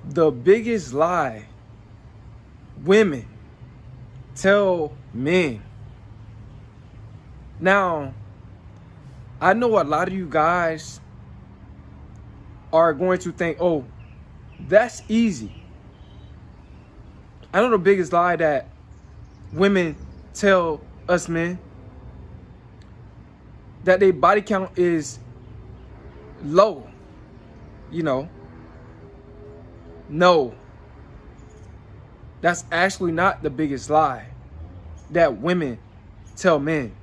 The biggest lie women tell men. Now, I know a lot of you guys are going to think, oh, that's easy. I know the biggest lie that women tell us men, that their body count is low. No, that's actually not the biggest lie that women tell men.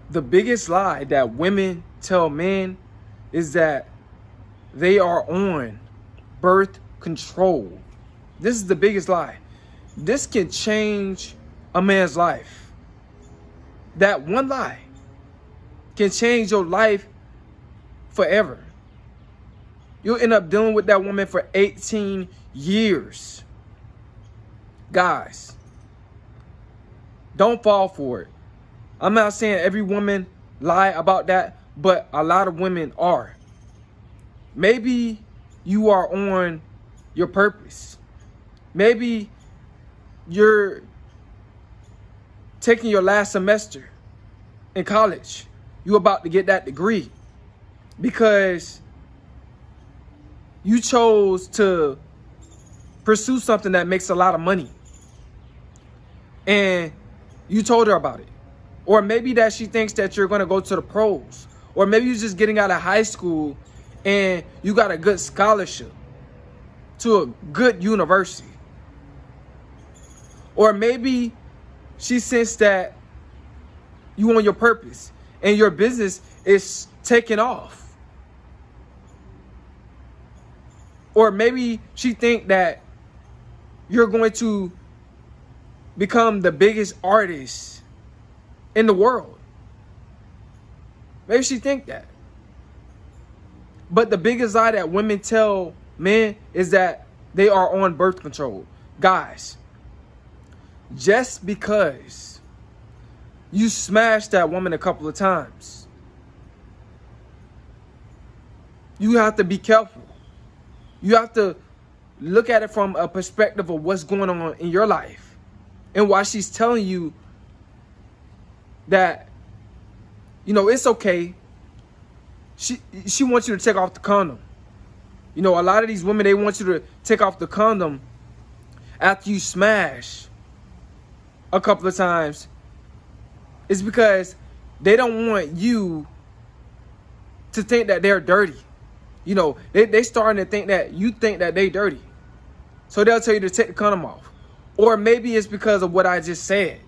The biggest lie that women tell men is that they are on birth control. This is the biggest lie. This can change a man's life. That one lie can change your life forever. You'll end up dealing with that woman for 18 years. Guys, don't fall for it. I'm not saying every woman lie about that, but a lot of women are. Maybe you are on your purpose. Maybe you're taking your last semester in college. You're about to get that degree because you chose to pursue something that makes a lot of money. And you told her about it. Or maybe that she thinks that you're going to go to the pros. Or maybe you're just getting out of high school and you got a good scholarship to a good university. Or maybe she sensed that you on your purpose and your business is taking off. Or maybe she think that you're going to become the biggest artist in the world. Maybe she think that. But the biggest lie that women tell men is that they are on birth control. Guys, just because you smashed that woman a couple of times, you have to be careful. You have to look at it from a perspective of what's going on in your life and why she's telling you that, it's okay. She wants you to take off the condom. A lot of these women, they want you to take off the condom after you smash a couple of times. It's because they don't want you to think that they're dirty. They starting to think that you think that they dirty. So they'll tell you to take the condom off. Or maybe it's because of what I just said.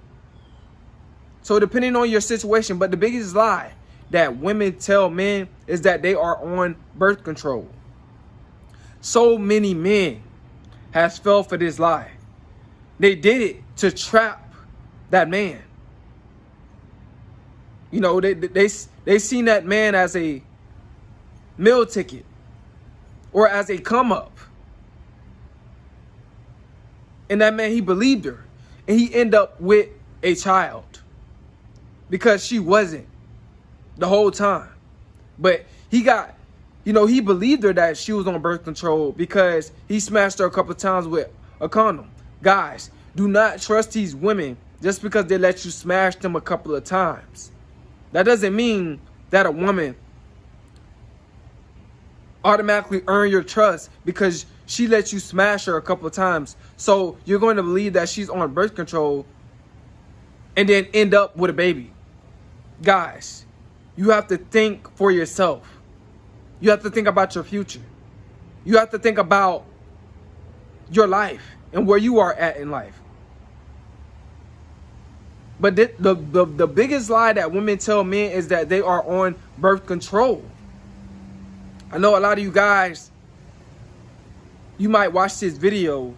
So depending on your situation, but the biggest lie that women tell men is that they are on birth control. So many men has fell for this lie. They did it to trap that man. They seen that man as a meal ticket or as a come up. And that man, he believed her. And he ended up with a child. Because she wasn't the whole time. But he got, he believed her that she was on birth control because he smashed her a couple of times with a condom. Guys, do not trust these women just because they let you smash them a couple of times. That doesn't mean that a woman automatically earn your trust because she let you smash her a couple of times. So you're going to believe that she's on birth control and then end up with a baby. Guys, you have to think for yourself. You have to think about your future. You have to think about your life and where you are at in life. But the biggest lie that women tell men is that they are on birth control. I know a lot of you guys, you might watch this video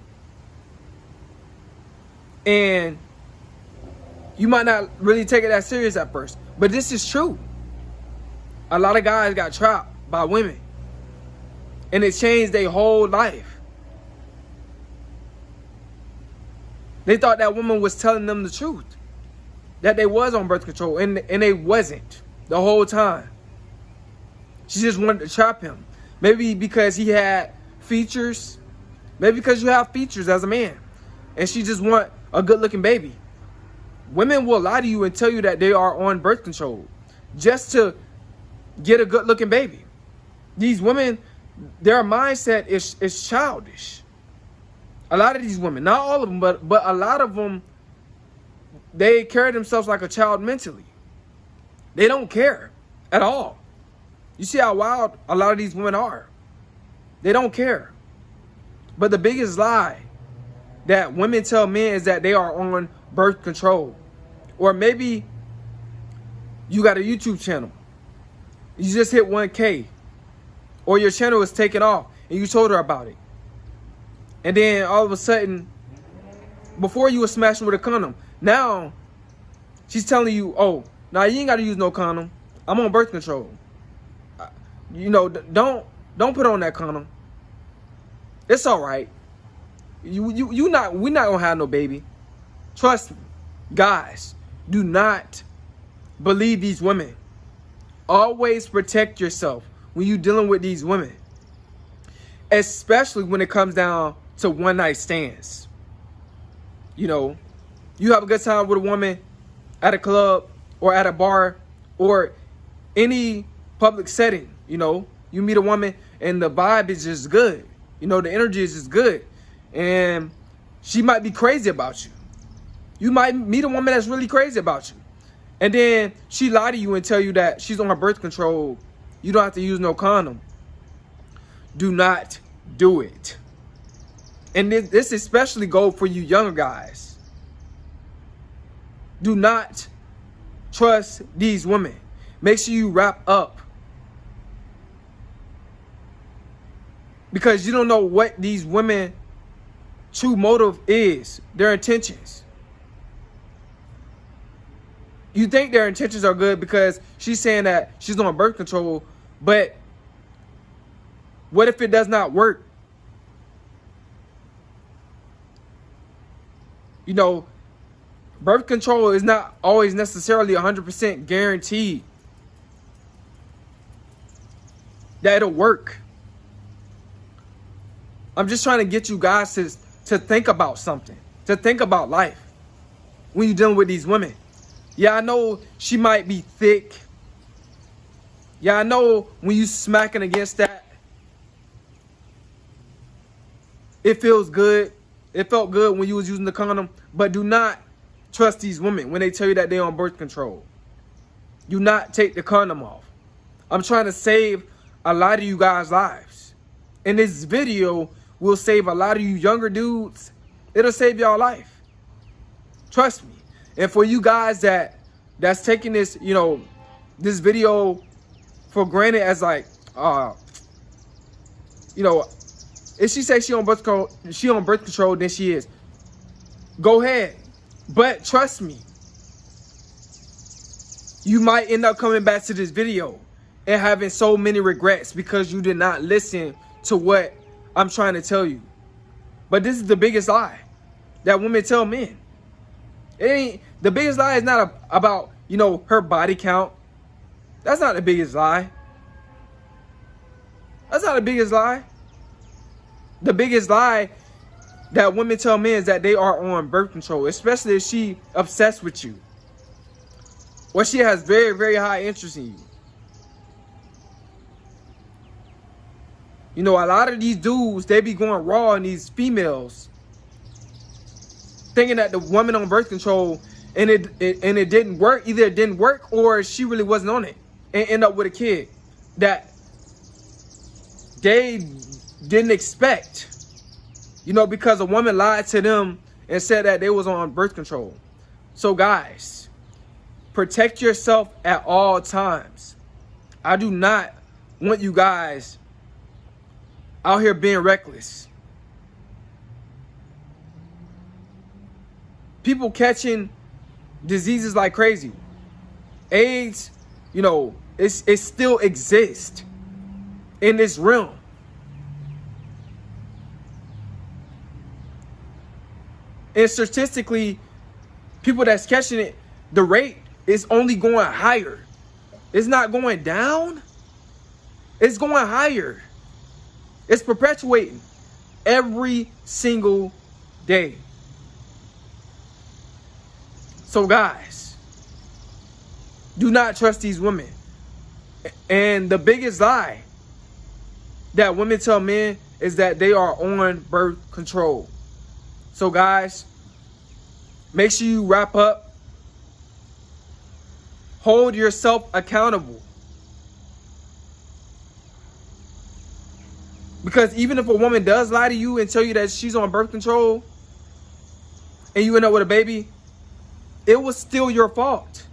and you might not really take it that serious at first. But this is true. A lot of guys got trapped by women. And it changed their whole life. They thought that woman was telling them the truth. That they was on birth control. And they wasn't the whole time. She just wanted to trap him. Maybe because he had features. Maybe because you have features as a man. And she just want a good looking baby. Women will lie to you and tell you that they are on birth control just to get a good looking baby. These women, their mindset is childish. A lot of these women, not all of them, but a lot of them, they carry themselves like a child mentally. They don't care at all. You see how wild a lot of these women are. They don't care. But the biggest lie that women tell men is that they are on birth control. Or maybe you got a YouTube channel. You just hit 1K. Or your channel is taken off and you told her about it. And then all of a sudden, before you were smashing with a condom, now she's telling you, oh, now you ain't got to use no condom. I'm on birth control. You know, don't put on that condom. It's all right. We're not gonna have no baby. Trust me. Guys, do not believe these women. Always protect yourself when you're dealing with these women. Especially when it comes down to one night stands. You know, you have a good time with a woman at a club or at a bar or any public setting. You know, you meet a woman and the vibe is just good. You know, the energy is just good. And she might be crazy about you. You might meet a woman that's really crazy about you. And then she lie to you and tell you that she's on her birth control. You don't have to use no condom. Do not do it. And this especially goes for you younger guys. Do not trust these women. Make sure you wrap up. Because you don't know what these women true motive is, their intentions. You think their intentions are good because she's saying that she's on birth control, but what if it does not work? You know, birth control is not always necessarily 100% guaranteed that it'll work. I'm just trying to get you guys to think about something, to think about life when you're dealing with these women. Yeah, I know she might be thick. Yeah, I know when you smacking against that, it feels good. It felt good when you was using the condom. But do not trust these women when they tell you that they're on birth control. Do not take the condom off. I'm trying to save a lot of you guys' lives. And this video will save a lot of you younger dudes. It'll save y'all life. Trust me. And for you guys that's taking this, you know, this video for granted as like, you know, if she says she on birth control, then she is. Go ahead. But trust me, you might end up coming back to this video and having so many regrets because you did not listen to what I'm trying to tell you. But this is the biggest lie that women tell men. It ain't, the biggest lie is not about, you know, her body count. That's not the biggest lie. That's not the biggest lie. The biggest lie that women tell men is that they are on birth control, especially if she obsessed with you or she has very, very high interest in you. You know, a lot of these dudes, they be going raw on these females, thinking that the woman on birth control and it didn't work. Either it didn't work or she really wasn't on it and end up with a kid that they didn't expect. You know, because a woman lied to them and said that they was on birth control. So guys, protect yourself at all times. I do not want you guys out here being reckless. People catching diseases like crazy. AIDS, you know, it still exists in this realm. And statistically, people that's catching it, the rate is only going higher. It's not going down. It's going higher. It's perpetuating every single day. So guys, do not trust these women. And the biggest lie that women tell men is that they are on birth control. So guys, make sure you wrap up. Hold yourself accountable. Because even if a woman does lie to you and tell you that she's on birth control and you end up with a baby, it was still your fault.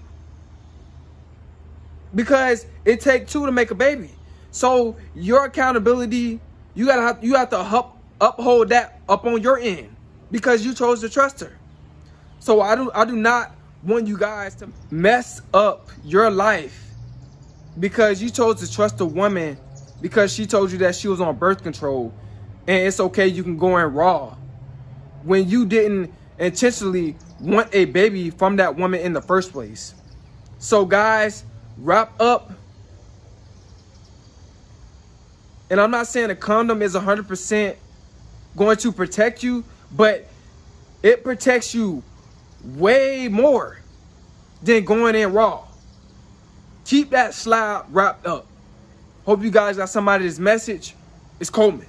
Because it takes two to make a baby. So your accountability, you have to uphold that up on your end because you chose to trust her. So I do not want you guys to mess up your life because you chose to trust a woman because she told you that she was on birth control and it's okay, you can go in raw when you didn't intentionally want a baby from that woman in the first place. So guys, wrap up. And I'm not saying a condom is 100% going to protect you, but it protects you way more than going in raw. Keep that slide wrapped up. Hope you guys got somebody this message. It's Coleman.